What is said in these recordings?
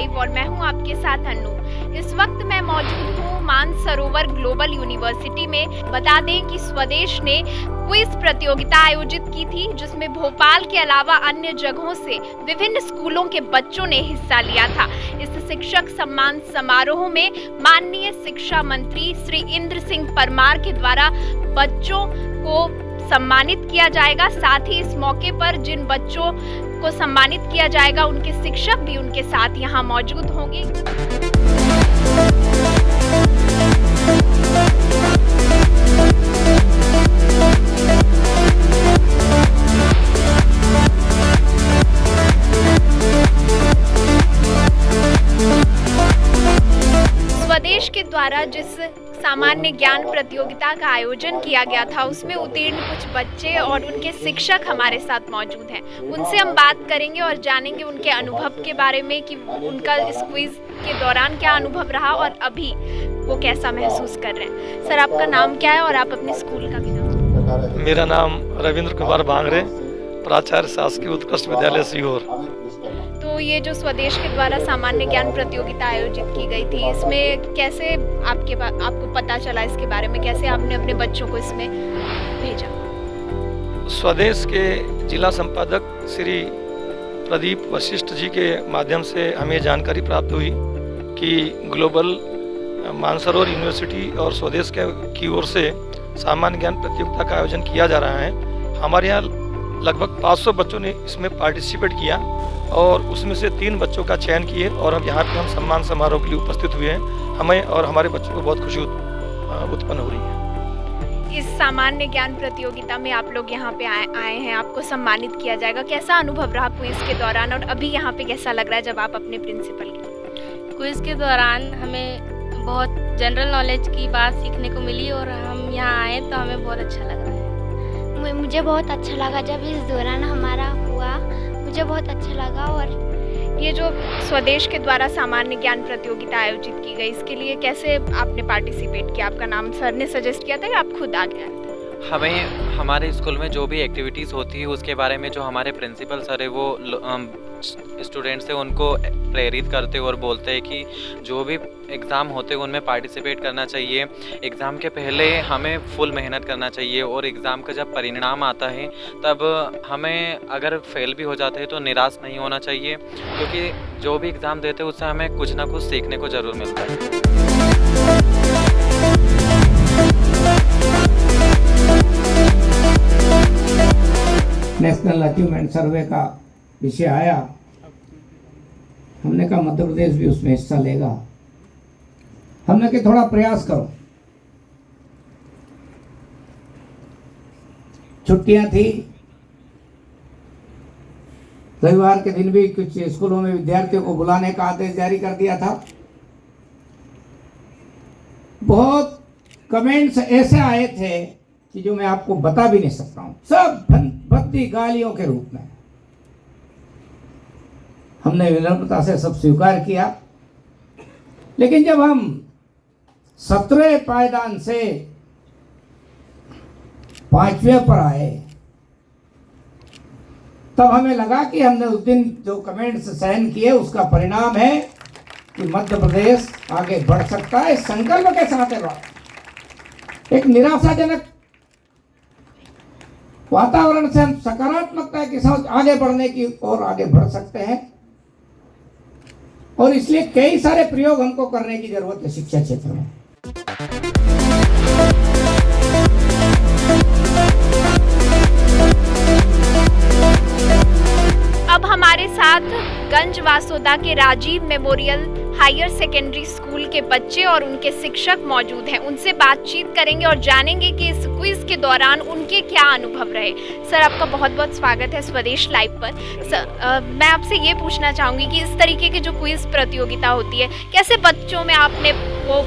Live और मैं हूं आपके साथ अन्नू। इस वक्त मैं मौजूद हूं मानसरोवर ग्लोबल यूनिवर्सिटी में। बता दें कि स्वदेश ने क्विज प्रतियोगिता आयोजित की थी, जिसमें भोपाल के अलावा अन्य जगहों से विभिन्न स्कूलों के बच्चों ने हिस्सा लिया था। इस शिक्षक सम्मान समारोह में माननीय शिक्षा मंत्री श्री इंद्र सिंह परमार के द्वारा बच्चों को सम्मानित किया जाएगा। साथ ही इस मौके पर जिन बच्चों को सम्मानित किया जाएगा उनके शिक्षक भी उनके साथ यहाँ मौजूद होंगे। स्वदेश के द्वारा जिस सामान्य ज्ञान प्रतियोगिता का आयोजन किया गया था, उसमें उत्तीर्ण कुछ बच्चे और उनके शिक्षक हमारे साथ मौजूद हैं। उनसे हम बात करेंगे और जानेंगे उनके अनुभव के बारे में कि उनका इस क्विज के दौरान क्या अनुभव रहा और अभी वो कैसा महसूस कर रहे हैं। सर, आपका नाम क्या है और आप अपने स्कूल का भी नाम? मेरा नाम रविंद्र कुमार बांगरे, प्राचार्य शासकीय उत्कृष्ट विद्यालय सीहोर। तो ये जो स्वदेश के द्वारा सामान्य ज्ञान प्रतियोगिता आयोजित की गई थी, इसमें कैसे आपको पता चला इसके बारे में? कैसे आपने अपने बच्चों को इसमें भेजा? स्वदेश के जिला संपादक श्री प्रदीप वशिष्ठ जी के माध्यम से हमें जानकारी प्राप्त हुई कि ग्लोबल मानसरोवर यूनिवर्सिटी और स्वदेश की ओर से सामान्य ज्ञान प्रतियोगिता का आयोजन किया जा रहा है। हमारे यहाँ लगभग 500 बच्चों ने इसमें पार्टिसिपेट किया और उसमें से 3 बच्चों का चयन किए और अब यहाँ पे हम सम्मान समारोह के लिए उपस्थित हुए हैं। हमें और हमारे बच्चों को बहुत खुशी उत्पन्न हो रही है। इस सामान्य ज्ञान प्रतियोगिता में आप लोग यहाँ पे आए हैं, आपको सम्मानित किया जाएगा। कैसा अनुभव रहा क्विज के दौरान और अभी यहाँ पे कैसा लग रहा है जब आप अपने प्रिंसिपल के? क्विज के दौरान हमें बहुत जनरल नॉलेज की बात सीखने को मिली और हम यहाँ आए तो हमें बहुत अच्छा लग रहा है। मुझे बहुत अच्छा लगा जब इस दौरान हमारा हुआ, मुझे बहुत अच्छा लगा। और ये जो स्वदेश के द्वारा सामान्य ज्ञान प्रतियोगिता आयोजित की गई, इसके लिए कैसे आपने पार्टिसिपेट किया? आपका नाम सर ने सजेस्ट किया था या आप खुद आ गए? हमें हमारे स्कूल में जो भी एक्टिविटीज़ होती है उसके बारे में जो हमारे प्रिंसिपल सर है वो स्टूडेंट्स से उनको प्रेरित करते और बोलते हैं कि जो भी एग्ज़ाम होते हैं उनमें पार्टिसिपेट करना चाहिए। एग्ज़ाम के पहले हमें फुल मेहनत करना चाहिए और एग्ज़ाम का जब परिणाम आता है तब हमें अगर फेल भी हो जाते हैं तो निराश नहीं होना चाहिए, क्योंकि जो भी एग्ज़ाम देते हैं उससे हमें कुछ ना कुछ सीखने को ज़रूर मिलता है। नेशनल अचीवमेंट सर्वे का विषय आया, हमने कहा मध्य प्रदेश भी उसमें हिस्सा लेगा। हमने कहा थोड़ा प्रयास करो। छुट्टियां थी, रविवार के दिन भी कुछ स्कूलों में विद्यार्थियों को बुलाने का आदेश जारी कर दिया था। बहुत कमेंट्स ऐसे आए थे कि जो मैं आपको बता भी नहीं सकता हूं, सब भद्दी गालियों के रूप में। हमने विनम्रता से सब स्वीकार किया, लेकिन जब हम 17वें पायदान से 5वें पर आए तब हमें लगा कि हमने उस दिन जो कमेंट्स सहन किए उसका परिणाम है कि मध्य प्रदेश आगे बढ़ सकता है। संकल्प के साथ है, एक निराशाजनक वातावरण से हम सकारात्मकता के साथ आगे बढ़ने की ओर आगे बढ़ सकते हैं और इसलिए कई सारे प्रयोग हमको करने की जरूरत है शिक्षा क्षेत्र में। अब हमारे साथ गंज वासोदा के Rajiv memorial higher secondary school के बच्चे और उनके शिक्षक मौजूद हैं। उनसे बातचीत करेंगे और जानेंगे कि इस क्विज के दौरान उनके क्या अनुभव रहे। सर, आपका बहुत बहुत स्वागत है स्वदेश लाइव पर। सर, मैं आपसे ये पूछना चाहूँगी कि इस तरीके की जो क्विज प्रतियोगिता होती है, कैसे बच्चों में आपने वो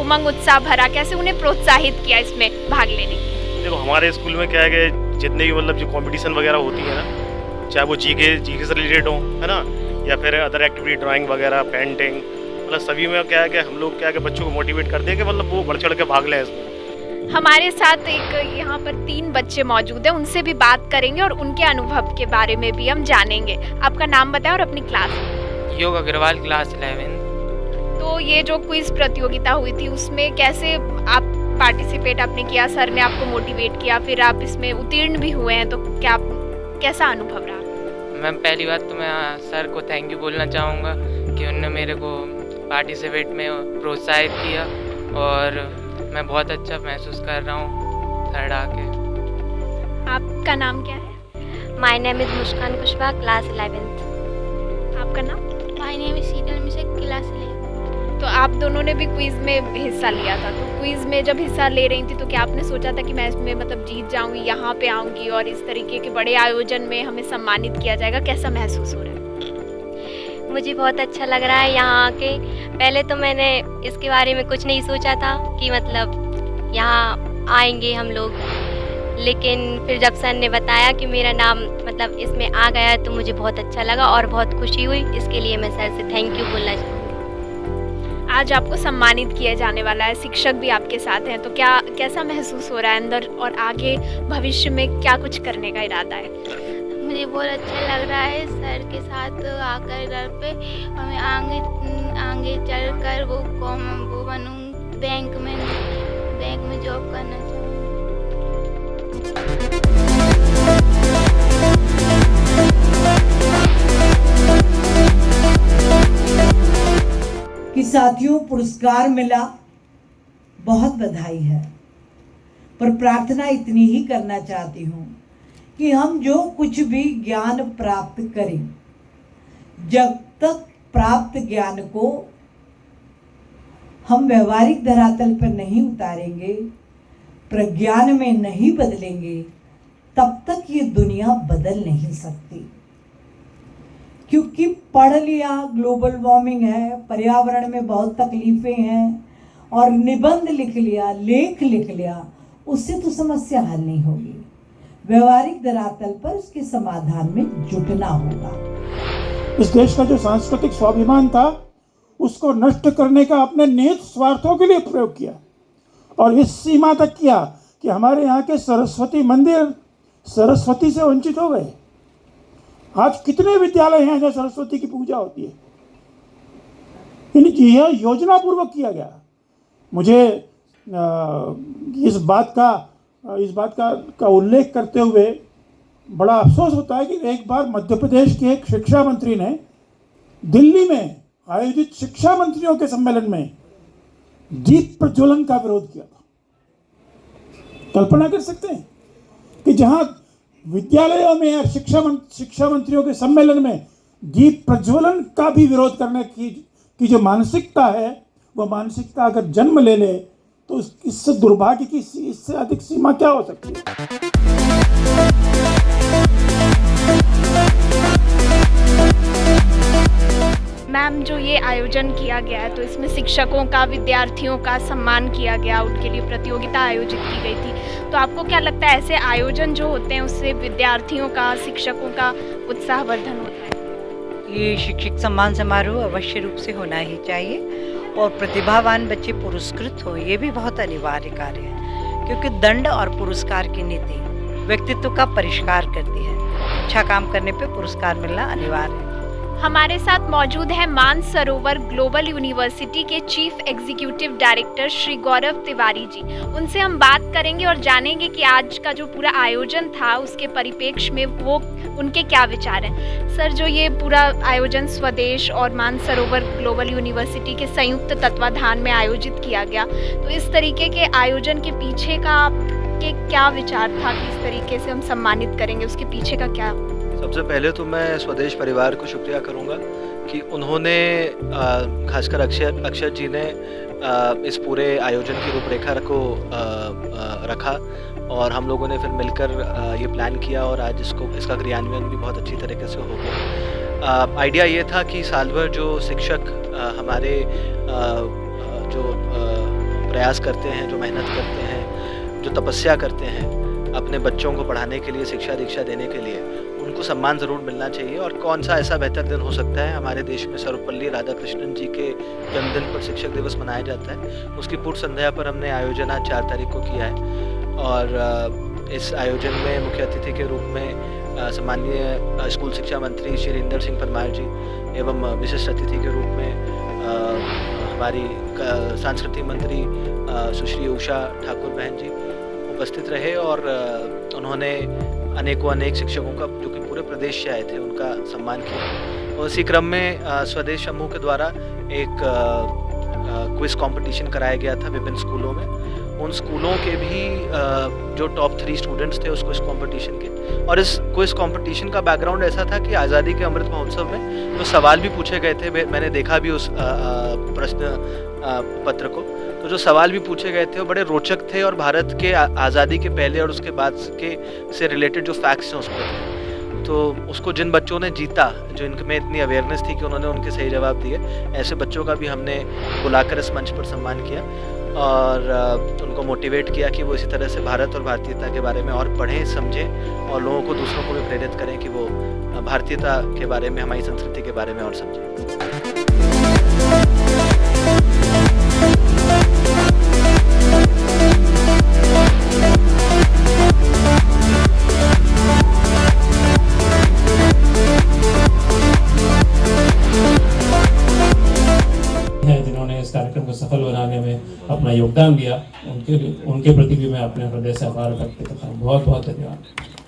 उमंग उत्साह भरा, कैसे उन्हें प्रोत्साहित किया इसमें भाग लेने? देखो, हमारे स्कूल में क्या है कि जितने भी मतलब जो कॉम्पिटिशन वगैरह होती है ना, चाहे वो जीके से रिलेटेड हो, है ना, या फिर अदर एक्टिविटी, ड्राइंग वगैरह, पेंटिंग, मतलब सभी में क्या है कि हम लोग क्या है कि बच्चों को मोटिवेट करते हैं कि मतलब वो बढ़ चढ़ के भाग लें इसमें। हमारे साथ एक यहाँ पर 3 बच्चे मौजूद हैं, उनसे भी बात करेंगे और उनके अनुभव के बारे में भी हम जानेंगे। आपका नाम बताएं और अपनी क्लास। योग अग्रवाल क्लास 11। तो ये जो क्विज प्रतियोगिता हुई थी उसमें कैसे आप पार्टिसिपेट आपने किया, सर ने आपको मोटिवेट किया, फिर आप इसमें उत्तीर्ण भी हुए हैं, तो क्या कैसा अनुभव रहा? मैम पहली बात तो मैं सर को थैंक यू बोलना चाहूँगा कि उन्होंने मेरे को पार्टिसिपेट में प्रोत्साहित किया और मैं बहुत अच्छा महसूस कर रहा हूँ थर्ड आके। आपका नाम क्या है? My name is Muskan Kushwaha, class 11th। आपका नाम? My name is Sheetal Mishra, class 11। तो आप दोनों ने भी क्विज में हिस्सा लिया था, तो क्विज में जब हिस्सा ले रही थी तो क्या आपने सोचा था कि मैं इसमें मतलब जीत जाऊंगी, यहाँ पे आऊंगी और इस तरीके के बड़े आयोजन में हमें सम्मानित किया जाएगा? कैसा महसूस हो रहा है? मुझे बहुत अच्छा लग रहा है यहाँ आके। पहले तो मैंने इसके बारे में कुछ नहीं सोचा था कि मतलब यहाँ आएंगे हम लोग, लेकिन फिर जब सर ने बताया कि मेरा नाम मतलब इसमें आ गया है तो मुझे बहुत अच्छा लगा और बहुत खुशी हुई। इसके लिए मैं सर से थैंक यू बोलना चाहूँगी। आज आपको सम्मानित किया जाने वाला है, शिक्षक भी आपके साथ हैं, तो कैसा महसूस हो रहा है अंदर, और आगे भविष्य में क्या कुछ करने का इरादा है? मुझे बहुत अच्छा लग रहा है सर के साथ आकर घर पे, और मैं आगे चल कर वो बनूँ, बैंक में जॉब करना चाहूँगी। कि साथियों पुरस्कार मिला, बहुत बधाई है, पर प्रार्थना इतनी ही करना चाहती हूँ कि हम जो कुछ भी ज्ञान प्राप्त करें, जब तक प्राप्त ज्ञान को हम व्यवहारिक धरातल पर नहीं उतारेंगे, प्रज्ञान में नहीं बदलेंगे, तब तक ये दुनिया बदल नहीं सकती। क्योंकि पढ़ लिया ग्लोबल वार्मिंग है, पर्यावरण में बहुत तकलीफ़ें हैं, और निबंध लिख लिया, लेख लिख लिया, उससे तो समस्या हल नहीं होगी। व्यवहारिक धरातल पर उसके समाधान में जुटना होगा। इस देश का जो सांस्कृतिक स्वाभिमान था उसको नष्ट करने का अपने निहित स्वार्थों के लिए प्रयोग किया, और इस सीमा तक किया कि हमारे यहाँ के सरस्वती मंदिर सरस्वती से वंचित हो गए। आज कितने विद्यालय हैं जहाँ सरस्वती की पूजा होती है? यह योजना पूर्वक किया गया। मुझे इस बात का उल्लेख करते हुए बड़ा अफसोस होता है कि एक बार मध्य प्रदेश के एक शिक्षा मंत्री ने दिल्ली में आयोजित शिक्षा मंत्रियों के सम्मेलन में दीप प्रज्वलन का विरोध किया था। कल्पना कर सकते हैं कि जहां विद्यालयों में या शिक्षा मंत्रियों के सम्मेलन में दीप प्रज्वलन का भी विरोध करने की जो मानसिकता है, वह मानसिकता अगर जन्म ले ले तो इससे दुर्भाग्य की इससे अधिक सीमा क्या हो सकती है? मैम, जो ये आयोजन किया गया है तो इसमें शिक्षकों का, विद्यार्थियों का सम्मान किया गया, उनके लिए प्रतियोगिता आयोजित की गई थी, तो आपको क्या लगता है ऐसे आयोजन जो होते हैं उससे विद्यार्थियों का, शिक्षकों का उत्साहवर्धन होता है? ये शिक्षक सम्मान समारोह अवश्य रूप से होना ही चाहिए, और प्रतिभावान बच्चे पुरस्कृत हो, ये भी बहुत अनिवार्य कार्य है, क्योंकि दंड और पुरस्कार की नीति व्यक्तित्व का परिष्कार करती है। अच्छा काम करने पे पुरस्कार मिलना अनिवार्य है। हमारे साथ मौजूद है मानसरोवर ग्लोबल यूनिवर्सिटी के चीफ एग्जीक्यूटिव डायरेक्टर श्री गौरव तिवारी जी। उनसे हम बात करेंगे और जानेंगे कि आज का जो पूरा आयोजन था उसके परिप्रेक्ष्य में वो उनके क्या विचार हैं। सर, जो ये पूरा आयोजन स्वदेश और मानसरोवर ग्लोबल यूनिवर्सिटी के संयुक्त तत्वाधान में आयोजित किया गया, तो इस तरीके के आयोजन के पीछे का आपके क्या विचार था कि इस तरीके से हम सम्मानित करेंगे, उसके पीछे का क्या? सबसे पहले तो मैं स्वदेश परिवार को शुक्रिया करूंगा कि उन्होंने खासकर अक्षर जी ने इस पूरे आयोजन की रूपरेखा को रखा, और हम लोगों ने फिर मिलकर ये प्लान किया, और आज इसका क्रियान्वयन भी बहुत अच्छी तरीके से हो गया। आइडिया ये था कि साल भर जो शिक्षक हमारे जो प्रयास करते हैं, जो मेहनत करते हैं, जो तपस्या करते हैं अपने बच्चों को पढ़ाने के लिए, शिक्षा दीक्षा देने के लिए, उनको सम्मान ज़रूर मिलना चाहिए। और कौन सा ऐसा बेहतर दिन हो सकता है, हमारे देश में सर्वपल्ली राधाकृष्णन जी के जन्मदिन पर शिक्षक दिवस मनाया जाता है। उसकी पूर्व संध्या पर हमने आयोजन आज 4 तारीख को किया है, और इस आयोजन में मुख्य अतिथि के रूप में सम्माननीय स्कूल शिक्षा मंत्री श्री इंदर सिंह परमार जी एवं विशिष्ट अतिथि के रूप में हमारी सांस्कृतिक मंत्री सुश्री उषा ठाकुर बहन जी उपस्थित रहे और उन्होंने अनेक शिक्षकों का जो कि पूरे प्रदेश से आए थे उनका सम्मान किया। और इसी क्रम में स्वदेश समूह के द्वारा एक क्विज कंपटीशन कराया गया था विभिन्न स्कूलों में। उन स्कूलों के भी जो टॉप 3 स्टूडेंट्स थे उस क्विज कंपटीशन के, और इस क्विज कंपटीशन का बैकग्राउंड ऐसा था कि आज़ादी के अमृत महोत्सव में जो सवाल भी पूछे गए थे, मैंने देखा भी उस प्रश्न पत्र को, तो जो सवाल भी पूछे गए थे वो बड़े रोचक थे और भारत के आज़ादी के पहले और उसके बाद के से रिलेटेड जो फैक्ट्स हैं उस पर थे। तो उसको जिन बच्चों ने जीता, जो इनमें इतनी अवेयरनेस थी कि उन्होंने उनके सही जवाब दिए, ऐसे बच्चों का भी हमने बुलाकर इस मंच पर सम्मान किया और उनको मोटिवेट किया कि वो इसी तरह से भारत और भारतीयता के बारे में और पढ़ें, समझें और लोगों को, दूसरों को भी प्रेरित करें कि वो भारतीयता के बारे में, हमारी संस्कृति के बारे में और समझें। जिन्होंने इस कार्यक्रम को सफल बनाने में अपना योगदान दिया, उनके प्रति भी मैं अपने हृदय से आभार व्यक्त करता हूँ। बहुत बहुत धन्यवाद।